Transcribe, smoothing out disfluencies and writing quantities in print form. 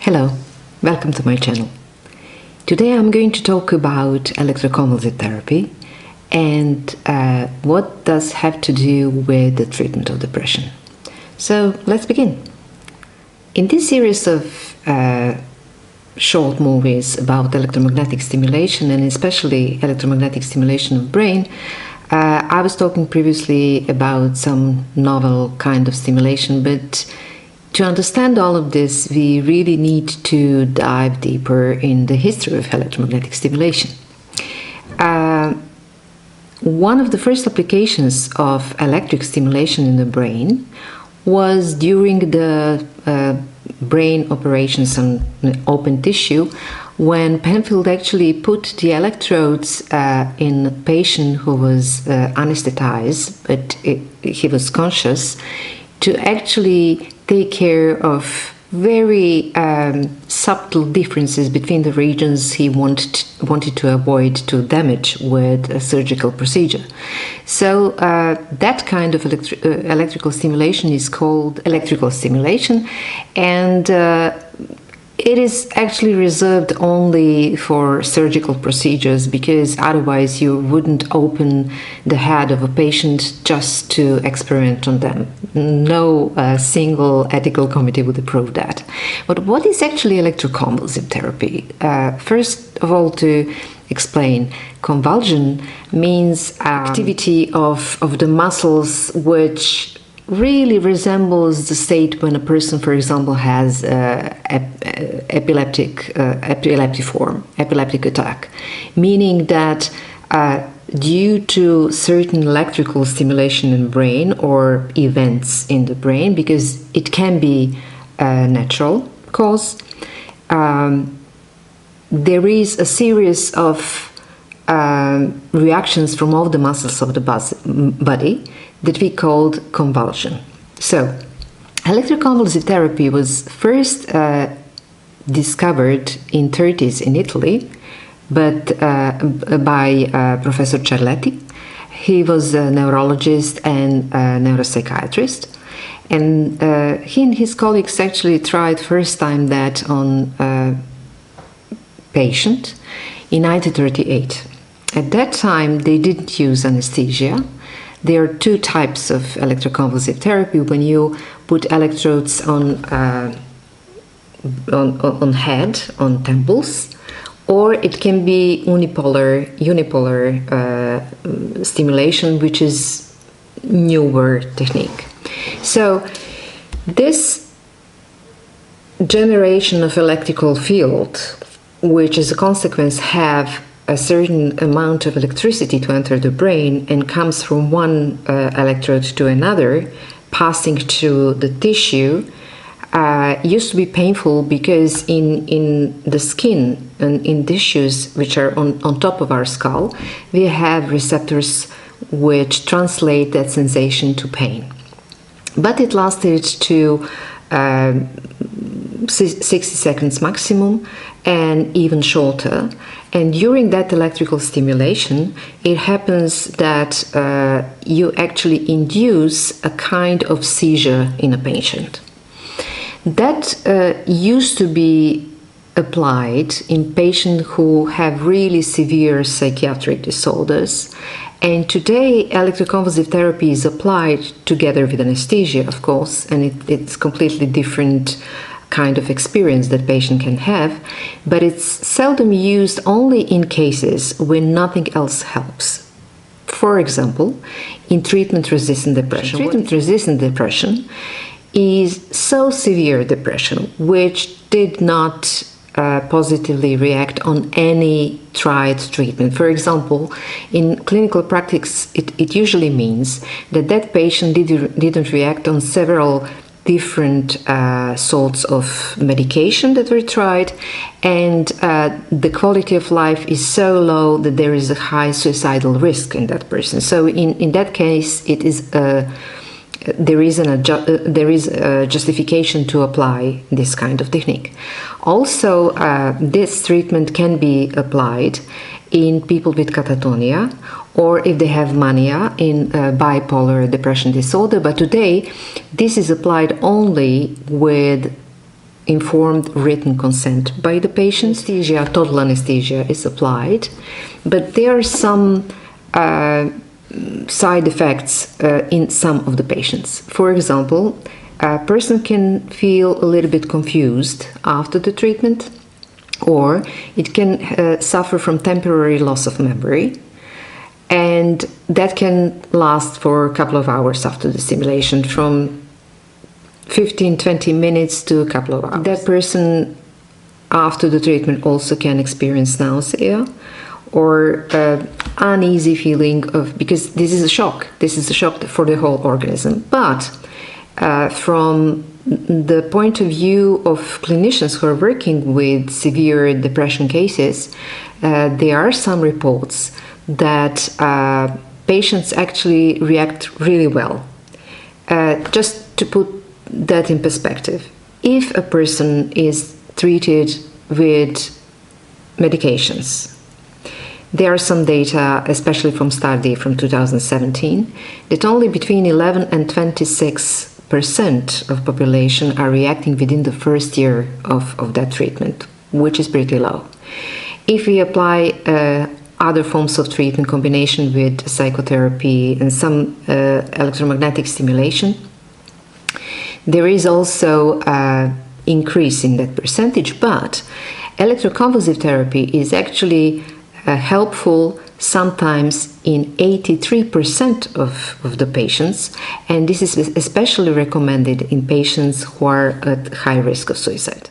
Hello, welcome to my channel. Today I'm going to talk about electroconvulsive therapy and what does have to do with the treatment of depression. So let's begin. In this series of short movies about electromagnetic stimulation and especially electromagnetic stimulation of brain, I was talking previously about some novel kind of stimulation, but to understand all of this, we really need to dive deeper in the history of electromagnetic stimulation. One of the first applications of electric stimulation in the brain was during the brain operations on open tissue, when Penfield actually put the electrodes in a patient who was anesthetized, but he was conscious, to actually take care of very subtle differences between the regions he wanted to avoid to damage with a surgical procedure. So that kind of electrical stimulation is called electrical stimulation, and it is actually reserved only for surgical procedures, because otherwise you wouldn't open the head of a patient just to experiment on them. No single ethical committee would approve that. But what is actually electroconvulsive therapy? First of all, to explain, convulsion means activity of the muscles which really resembles the state when a person, for example, has epileptic attack, meaning that due to certain electrical stimulation in the brain or events in the brain, because it can be a natural cause, there is a series of reactions from all the muscles of the body that we called convulsion. So, electroconvulsive therapy was first discovered in 30s in Italy, but by Professor Cerletti. He was a neurologist and a neuropsychiatrist, and he and his colleagues actually tried first time that on a patient in 1938. At that time, they didn't use anesthesia. There are two types of electroconvulsive therapy: when you put electrodes on head, on temples, or it can be unipolar stimulation, which is newer technique. So this generation of electrical field, which as a consequence have a certain amount of electricity to enter the brain and comes from one electrode to another, passing to the tissue, used to be painful, because in the skin and in tissues which are on top of our skull, we have receptors which translate that sensation to pain. But it lasted to 60 seconds maximum, and even shorter. And during that electrical stimulation, it happens that you actually induce a kind of seizure in a patient. That used to be applied in patients who have really severe psychiatric disorders. And today, electroconvulsive therapy is applied together with anesthesia, of course, and it's completely different kind of experience that patient can have, but it's seldom used only in cases when nothing else helps. For example, in treatment-resistant depression. Treatment-resistant depression is so severe depression which did not positively react on any tried treatment. For example, in clinical practice, it usually means that that patient didn't react on several different sorts of medication that were tried, and the quality of life is so low that there is a high suicidal risk in that person. So in that case, it is there is a justification to apply this kind of technique. Also, this treatment can be applied in people with catatonia, or if they have mania, in bipolar depression disorder. But today, this is applied only with informed written consent by the patient. Anesthesia, total anesthesia is applied, but there are some side effects in some of the patients. For example, a person can feel a little bit confused after the treatment, or it can suffer from temporary loss of memory, and that can last for a couple of hours after the stimulation, from 15-20 minutes to a couple of hours. That person after the treatment also can experience nausea or uneasy feeling of, because this is a shock for the whole organism. But from the point of view of clinicians who are working with severe depression cases, there are some reports that patients actually react really well. Just to put that in perspective, if a person is treated with medications, there are some data, especially from study from 2017, that only between 11 and 26% of population are reacting within the first year of that treatment, which is pretty low. If we apply other forms of treatment, combination with psychotherapy and some electromagnetic stimulation, there is also increase in that percentage, but electroconvulsive therapy is actually helpful sometimes in 83% of the patients, and this is especially recommended in patients who are at high risk of suicide.